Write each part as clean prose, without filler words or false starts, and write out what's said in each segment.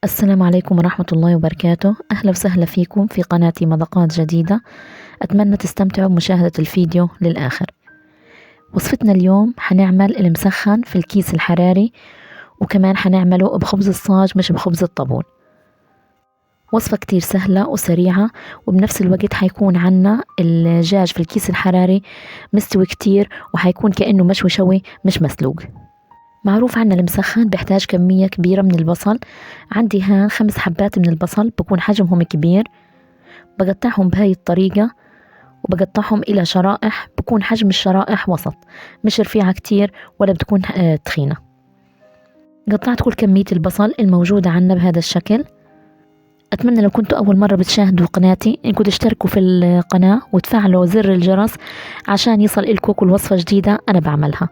السلام عليكم ورحمة الله وبركاته. أهلا وسهلا فيكم في قناتي مذاقات جديدة. أتمنى تستمتعوا بمشاهدة الفيديو للآخر. وصفتنا اليوم حنعمل المسخن في الكيس الحراري، وكمان حنعمله بخبز الصاج مش بخبز الطابون. وصفة كتير سهلة وسريعة، وبنفس الوقت حيكون عنا الدجاج في الكيس الحراري مستوي كتير، وحيكون كأنه مشوي شوي مش مسلوق. معروف عنا المسخن بيحتاج كمية كبيرة من البصل. عندي هان 5 حبات من البصل، بكون حجمهم كبير. بقطعهم بهاي الطريقة وبقطعهم إلى شرائح، بكون حجم الشرائح وسط، مش رفيعة كتير ولا بتكون تخينة. قطعت كل كمية البصل الموجودة عنا بهذا الشكل. أتمنى لو كنتوا أول مرة بتشاهدوا قناتي إنكم تشتركوا في القناة وتفعلوا زر الجرس عشان يصل إلكم كل وصفة جديدة أنا بعملها.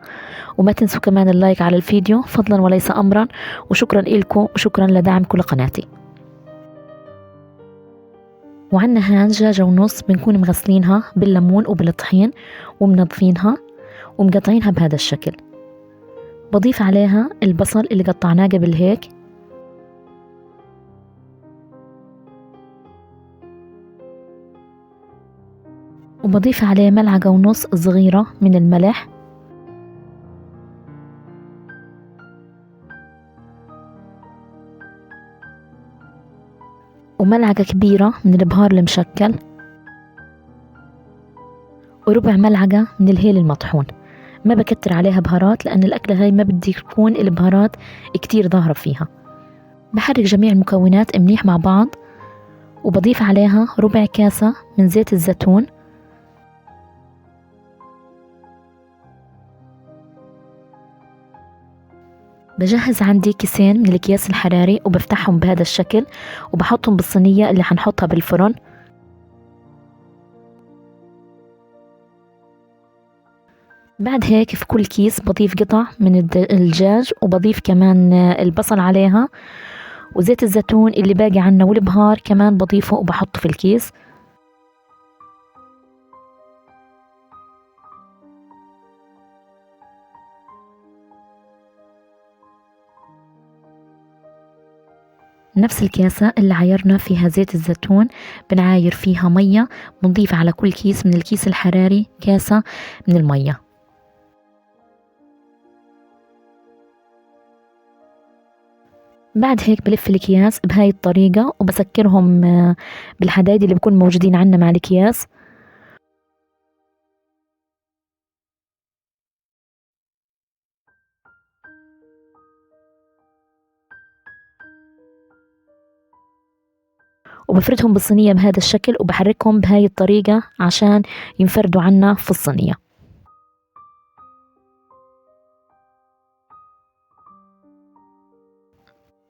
وما تنسوا كمان اللايك على الفيديو فضلا وليس أمرا، وشكرا إلكم وشكرا لدعمكم لقناتي. وعنا هان دجاجة ونص بنكون مغسلينها بالليمون وبالطحين ومنظفينها ومقطعينها بهذا الشكل. بضيف عليها البصل اللي قطعناه قبل هيك، وبضيف عليه 1.5 ملعقة صغيرة من الملح، وملعقة كبيرة من البهار المشكل، وربع ملعقة من الهيل المطحون. ما بكتر عليها بهارات لأن الأكلة هاي ما بدي تكون البهارات كتير ظاهرة فيها. بحرك جميع المكونات منيح مع بعض، وبضيف عليها ربع كاسة من زيت الزيتون، بجهز عندي كيسين من الأكياس الحراري وبفتحهم بهذا الشكل وبحطهم بالصينية اللي حنحطها بالفرن. بعد هيك في كل كيس بضيف قطع من الدجاج، وبضيف كمان البصل عليها، وزيت الزيتون اللي باقي عنا والبهار كمان بضيفه وبحطه في الكيس. نفس الكاسة اللي عايرنا فيها زيت الزيتون بنعاير فيها مية، بنضيف على كل كيس من الكيس الحراري كاسة من المية. بعد هيك بلف الأكياس بهاي الطريقة وبسكرهم بالحدايد اللي بكون موجودين عنا مع الأكياس. وبفردهم بالصينية بهذا الشكل وبحركهم بهاي الطريقة عشان ينفردوا عنا في الصينية.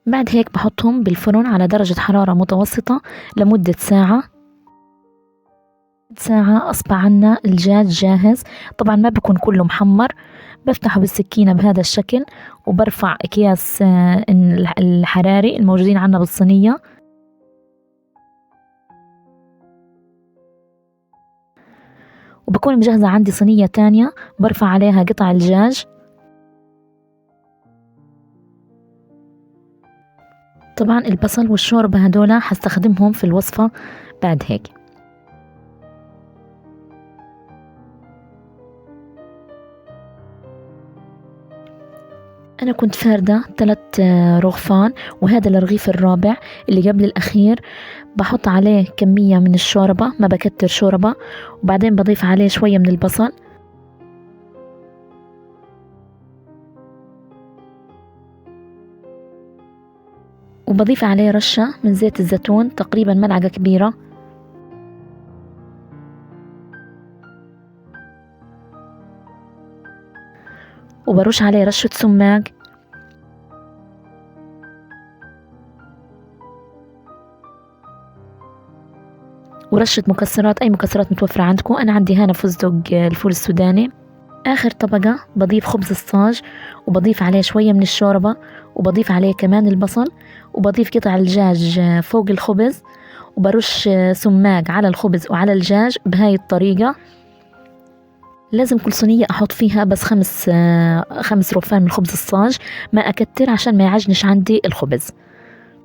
بعد هيك بحطهم بالفرن على درجة حرارة متوسطة لمدة ساعة. أصبح عنا الدجاج جاهز. طبعا ما بكون كله محمر. بفتحه بالسكينة بهذا الشكل وبرفع أكياس الحراري الموجودين عنا بالصينية، وبكون مجهزة عندي صينية تانية برفع عليها قطع الدجاج. طبعا البصل والشوربة هدول حستخدمهم في الوصفة بعد هيك. أنا كنت فاردة 3 رغفان، وهذا الرغيف الرابع اللي قبل الأخير بحط عليه كمية من الشوربة، ما بكتر شوربة، وبعدين بضيف عليه شوية من البصل، وبضيف عليه رشة من زيت الزيتون تقريبا ملعقة كبيرة، وبرش عليه رشة سماق، ورشة مكسرات، أي مكسرات متوفرة عندكم. أنا عندي هنا فستق الفول السوداني. آخر طبقة بضيف خبز الصاج، وبضيف عليه شوية من الشوربة، وبضيف عليه كمان البصل، وبضيف قطع الدجاج فوق الخبز، وبرش سماق على الخبز وعلى الدجاج بهاي الطريقة. لازم كل صينية أحط فيها بس 5 رغفان من خبز الصاج، ما أكتر عشان ما يعجنش عندي الخبز.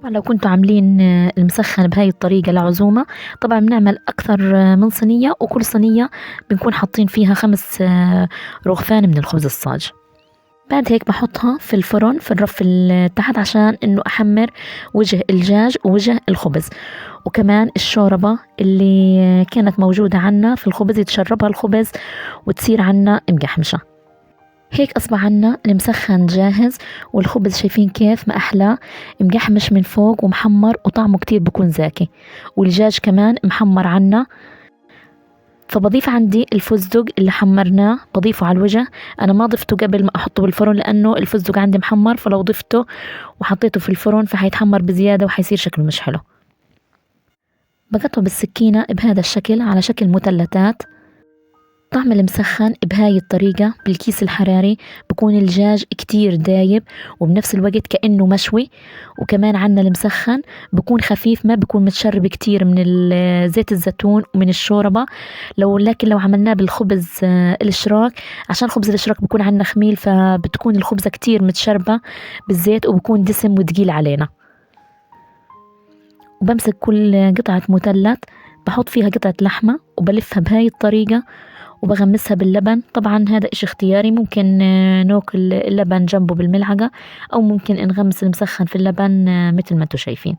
لو كنتوا عاملين المسخن بهاي الطريقة لعزومة، طبعا بنعمل أكثر من صينية، وكل صينية بنكون حاطين فيها 5 رغفان من الخبز الصاج. بعد هيك بحطها في الفرن في الرف تحت عشان انه احمر وجه الدجاج ووجه الخبز، وكمان الشوربة اللي كانت موجودة عنا في الخبز يتشربها الخبز وتصير عنا مقحمشة. هيك أصبح عنا المسخن جاهز، والخبز شايفين كيف ما أحلاه، مقحمش من فوق ومحمر وطعمه كتير بكون زاكي، والدجاج كمان محمر عنا. فبضيف عندي الفستق اللي حمرناه بضيفه على الوجه. انا ما ضفته قبل ما احطه بالفرن لانه الفستق عندي محمر، فلو ضفته وحطيته في الفرن فحيتحمر بزيادة وحيصير شكله مش حلو. بقطعه بالسكينة بهذا الشكل على شكل مثلثات. طعم المسخن بهاي الطريقة بالكيس الحراري بكون الدجاج كتير دايب وبنفس الوقت كأنه مشوي، وكمان عنا المسخن بكون خفيف ما بكون متشرب كتير من زيت الزيتون ومن الشوربة. لكن لو عملناه بالخبز الاشراك، عشان خبز الاشراك بكون عنا خميل فبتكون الخبزة كتير متشربة بالزيت وبكون دسم وتقيل علينا. وبمسك كل قطعة مثلث بحط فيها قطعة لحمة وبلفها بهاي الطريقة وبغمسها باللبن. طبعا هذا اشي اختياري، ممكن ناكل اللبن جنبه بالملعقة، او ممكن نغمس المسخن في اللبن مثل ما انتم شايفين.